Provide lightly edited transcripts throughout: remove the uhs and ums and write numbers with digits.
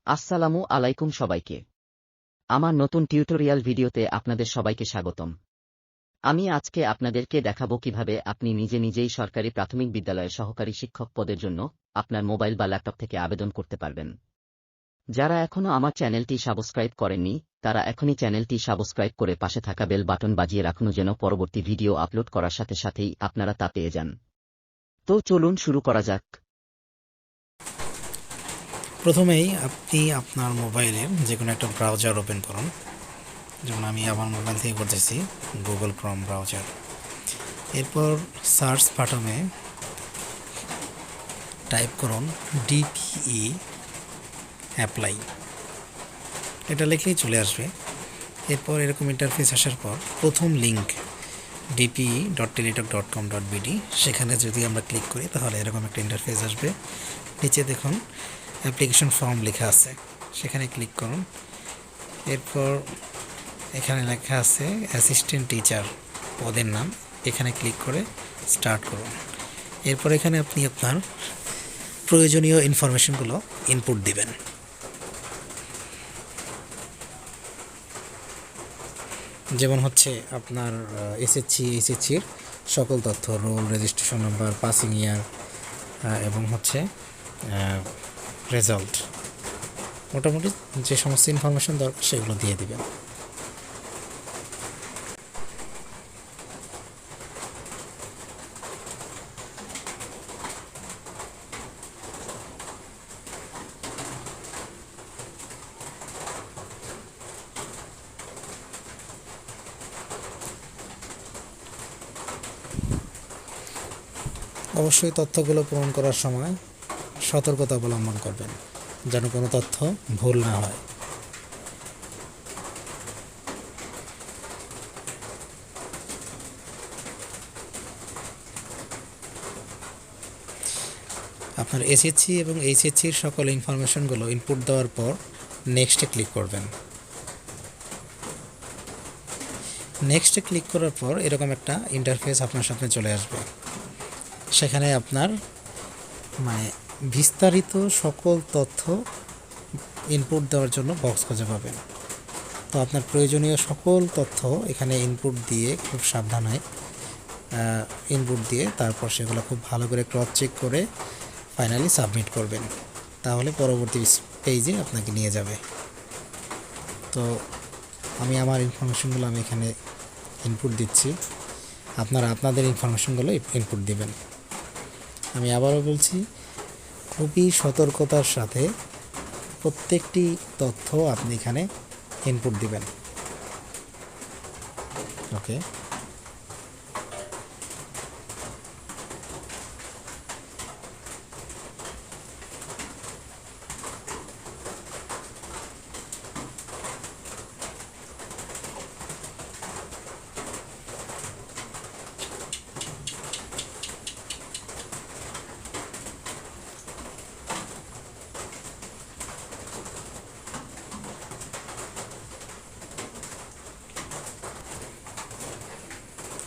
আসসালামু আলাইকুম সবাইকে। আমার নতুন টিউটোরিয়াল ভিডিওতে আপনাদের সবাইকে স্বাগতম। আমি আজকে আপনাদেরকে দেখাবো কিভাবে আপনি নিজে নিজেই সরকারি প্রাথমিক বিদ্যালয়ের সহকারী শিক্ষক পদের জন্য আপনার মোবাইল বা ল্যাপটপ থেকে আবেদন করতে পারবেন। যারা এখনও আমার চ্যানেলটি সাবস্ক্রাইব করেননি, তারা এখনই চ্যানেলটি সাবস্ক্রাইব করে পাশে থাকা বেল বাটন বাজিয়ে রাখুন যেন পরবর্তী ভিডিও আপলোড করার সাথে সাথেই আপনারা তা পেয়ে যান। তো চলুন শুরু করা যাক। প্রথমেই আপনি আপনার মোবাইলের যে কোনো একটা ব্রাউজার ওপেন করুন। যেমন আমি আমার মোবাইল থেকে করতেছি গুগল ক্রোম ব্রাউজার। এরপর সার্চ বাটনে টাইপ করুন DPE অ্যাপ্লাই, এটা লিখলেই চলে আসবে। এরপর এরকম ইন্টারফেস আসার পর প্রথম লিঙ্ক dpe.teletalk.com.bd সেখানে যদি আমরা ক্লিক করি তাহলে এরকম একটা ইন্টারফেস আসবে। নিচে দেখুন অ্যাপ্লিকেশন ফর্ম লেখা আছে, সেখানে ক্লিক করুন। এরপর এখানে লেখা আছে অ্যাসিস্ট্যান্ট টিচার পদের নাম, এখানে ক্লিক করে স্টার্ট করুন। এরপর এখানে আপনি আপনার প্রয়োজনীয় ইনফরমেশনগুলো ইনপুট দিবেন। যেমন হচ্ছে আপনার এইচএসসির সকল তথ্য, রোল, রেজিস্ট্রেশন নাম্বার, পাসিং ইয়ার এবং হচ্ছে রেজাল্ট, মোটামুটি যে সমস্ত ইনফরমেশন দরকার সেগুলো দিয়ে দিবেন। অবশ্যই তথ্যগুলো পূরণ করার সময় সতর্কতা অবলম্বন করবেন যেন কোনো তথ্য ভুল না হয়। আপনার এসএসসি এবং এইচএসসির সকল ইনফরমেশনগুলো ইনপুট দেওয়ার পর নেক্সটে ক্লিক করবেন। নেক্সটে ক্লিক করার পর এরকম একটা ইন্টারফেস আপনার সামনে চলে আসবে। সেখানে আপনার বিস্তারিত সকল তথ্য ইনপুট দেওয়ার জন্য বক্স খুঁজে পাবেন। তো আপনার প্রয়োজনীয় সকল তথ্য এখানে ইনপুট দিয়ে খুব সাবধানে ইনপুট দিয়ে তারপর সেগুলো খুব ভালো করে ক্রস চেক করে ফাইনালি সাবমিট করবেন, তাহলে পরবর্তী পেজে আপনাকে নিয়ে যাবে। তো আমি আমার ইনফরমেশনগুলো আমি এখানে ইনপুট দিচ্ছি, আপনারা আপনাদের ইনফরমেশনগুলো ইনপুট দিবেন। আমি আবারও বলছি, খুবই সতর্কতার সাথে প্রত্যেকটি তথ্য আপনি এখানে ইনপুট দিবেন। ওকে,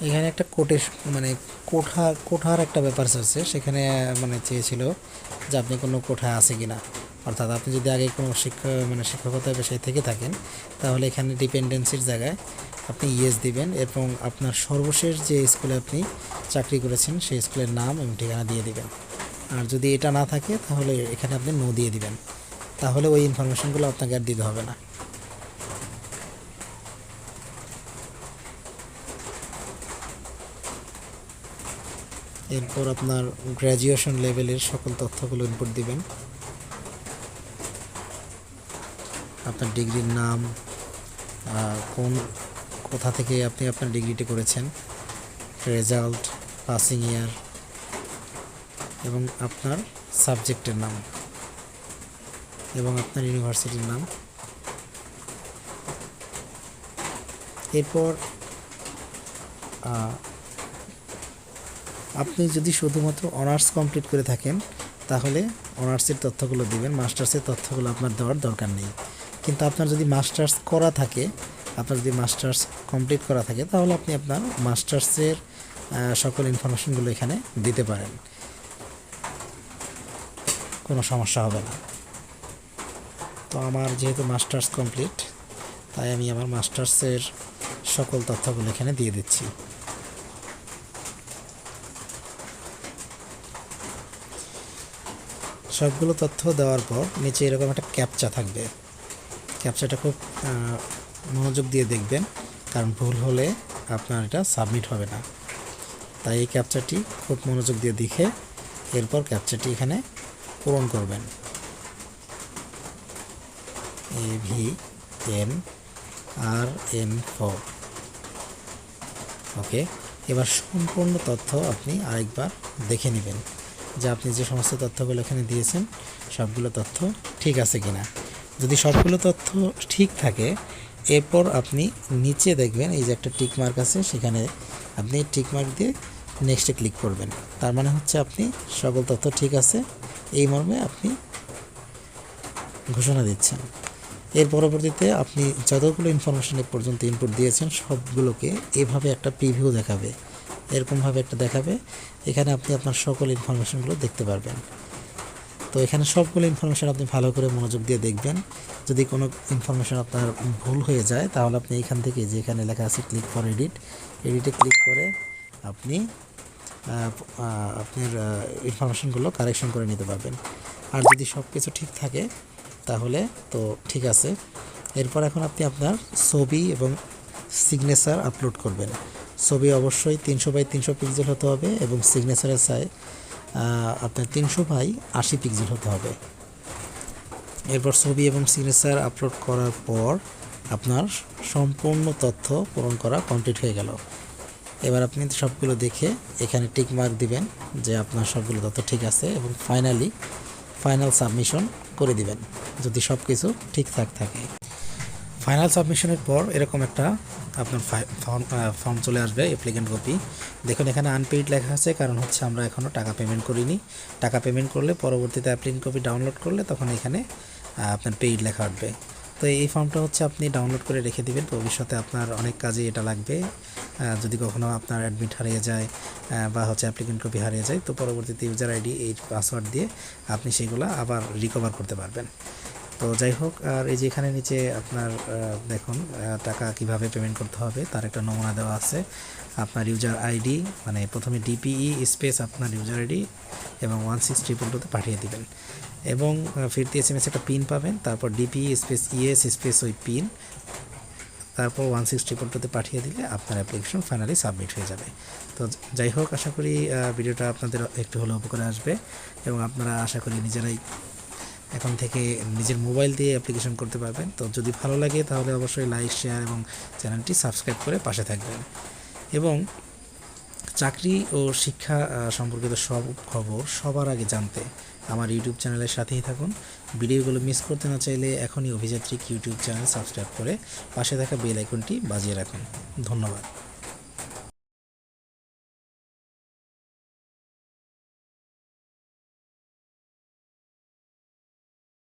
এখানে একটা কোঠার একটা ব্যাপার আছে, সেখানে চেয়েছিল যে আপনি কোনো কোঠা আছে কিনা, অর্থাৎ আপনি যদি আগে কোনো শিক্ষকতা পেশায় থেকে থাকেন তাহলে এখানে ডিপেন্ডেন্সির জায়গায় আপনি ইয়েস দিবেন এবং আপনার সর্বশেষ যে স্কুলে আপনি চাকরি করেছেন সেই স্কুলের নাম এবং ঠিকানা দিয়ে দিবেন। আর যদি এটা না থাকে তাহলে এখানে আপনি নো দিয়ে দিবেন, তাহলে ওই ইনফরমেশনগুলো আপনাকে আর দিতে হবে না। এরপর আপনার গ্র্যাজুয়েশন লেভেলের সকল তথ্যগুলো ইনপুট দিবেন, আপনার ডিগ্রির নাম, কোথা থেকে আপনি আপনার ডিগ্রিটি করেছেন, রেজাল্ট, পাসিং ইয়ার এবং আপনার সাবজেক্টের নাম এবং আপনার ইউনিভার্সিটির নাম। এরপর আপনি যদি শুধুমাত্র অনার্স কমপ্লিট করে থাকেন তাহলে অনার্সের তথ্যগুলো দিবেন, মাস্টার্সের তথ্যগুলো আপনার দেওয়ার দরকার নেই। কিন্তু আপনার যদি মাস্টার্স কমপ্লিট করা থাকে তাহলে আপনি আপনার মাস্টার্সের সকল ইনফরমেশনগুলো এখানে দিতে পারেন, কোনো সমস্যা হবে না। তো আমার যেহেতু মাস্টার্স কমপ্লিট, তাই আমি আমার মাস্টার্সের সকল তথ্যগুলো এখানে দিয়ে দিচ্ছি। সবগুলো তথ্য দেওয়ার পর নিচে এরকম একটা ক্যাপচা থাকবে। ক্যাপচাটা খুব মনোযোগ দিয়ে দেখবেন, কারণ ভুল হলে আপনার এটা সাবমিট হবে না। তাই এই ক্যাপচাটি খুব মনোযোগ দিয়ে দেখে এরপর ক্যাপচাটি এখানে পূরণ করবেন। AVNRN4। ওকে, এবার সম্পূর্ণ তথ্য আপনি আরেকবার দেখে নেবেন যে আপনি যে সমস্ত তথ্যগুলো এখানে দিয়েছেন সবগুলো তথ্য ঠিক আছে কিনা। যদি সবগুলো তথ্য ঠিক থাকে, এরপর আপনি নিচে দেখবেন এই যে একটা টিক মার্ক আছে, সেখানে আপনি টিক মার্ক দিয়ে নেক্সটে ক্লিক করবেন। তার মানে হচ্ছে আপনি সকল তথ্য ঠিক আছে এই মর্মে আপনি ঘোষণা দিচ্ছেন। এর পরবর্তীতে আপনি যতগুলো ইনফরমেশন এ পর্যন্ত ইনপুট দিয়েছেন সবগুলোকে এভাবে একটা প্রিভিউ দেখাবে, এরকমভাবে একটা দেখাবে। এখানে আপনি আপনার সকল ইনফরমেশনগুলো দেখতে পারবেন। তো এখানে সবগুলো ইনফরমেশন আপনি ভালো করে মনোযোগ দিয়ে দেখবেন। যদি কোনো ইনফরমেশন আপনার ভুল হয়ে যায় তাহলে আপনি এখান থেকে যে এখানে লেখা আছে ক্লিক ফর এডিটে ক্লিক করে আপনি আপনার ইনফরমেশনগুলো কারেকশন করে নিতে পারবেন। আর যদি সব কিছু ঠিক থাকে তাহলে তো ঠিক আছে। এরপর এখন আপনি আপনার ছবি এবং সিগনেচার আপলোড করবেন। ছবি অবশ্যই 300x300 পিক্সেল হতে হবে এবং সিগনেচারের সাইজ আপনার 300x80 পিক্সেল হতে হবে। এরপর ছবি এবং সিগনেচার আপলোড করার পর আপনার সম্পূর্ণ তথ্য পূরণ করা কমপ্লিট হয়ে গেল। এবার আপনি সবগুলো দেখে এখানে টিক মার্ক দিবেন যে আপনার সবগুলো তথ্য ঠিক আছে এবং ফাইনাল সাবমিশন করে দিবেন যদি সব কিছু ঠিকঠাক থাকে। ফাইনাল সাবমিশনের পর এরকম একটা আপনার ফর্ম চলে আসবে, অ্যাপ্লিকেন্ট কপি। দেখুন এখানে আনপেইড লেখা আছে, কারণ হচ্ছে আমরা এখনও টাকা পেমেন্ট করিনি। টাকা পেমেন্ট করলে পরবর্তীতে অ্যাপ্লিকেন্ট কপি ডাউনলোড করলে তখন এখানে আপনার পেইড লেখা উঠবে। তো এই ফর্মটা হচ্ছে আপনি ডাউনলোড করে রেখে দিবেন, ভবিষ্যতে আপনার অনেক কাজে এটা লাগবে। যদি কখনো আপনার অ্যাডমিট হারিয়ে যায় বা হচ্ছে অ্যাপ্লিকেন্ট কপি হারিয়ে যায়, তো পরবর্তীতে ইউজার আইডি এই পাসওয়ার্ড দিয়ে আপনি সেগুলো আবার রিকভার করতে পারবেন। তো যাই হোক, আর এই যে এখানে নিচে আপনার দেখুন টাকা কিভাবে পেমেন্ট করতে হবে তার একটা নমুনা দেওয়া আছে। আপনার ইউজার আইডি মানে প্রথমে DPE স্পেস আপনার ইউজার আইডি এবং 16322 পাঠিয়ে দিবেন এবং ফিরতি SMS একটা পিন পাবেন। তারপর DPE স্পেস ES স্পেস ওই পিন, তারপর 16322 পাঠিয়ে দিলে আপনার অ্যাপ্লিকেশন ফাইনালি সাবমিট হয়ে যাবে। তো যাই হোক, আশা করি ভিডিওটা আপনাদের একটু হলেও উপকারে আসবে এবং আপনারা আশা করি নিজেরাই এখন থেকে নিজের মোবাইল দিয়ে অ্যাপ্লিকেশন করতে পারবেন। তো যদি ভালো লাগে তাহলে অবশ্যই লাইক, শেয়ার এবং চ্যানেলটি সাবস্ক্রাইব করে পাশে থাকবেন এবং চাকরি ও শিক্ষা সম্পর্কিত সব খবর সবার আগে জানতে আমার ইউটিউব চ্যানেলের সাথেই থাকুন। ভিডিওগুলো মিস করতে না চাইলে এখনই অভিযাত্রিক ইউটিউব চ্যানেল সাবস্ক্রাইব করে পাশে থাকা বেল আইকনটি বাজিয়ে রাখুন। ধন্যবাদ।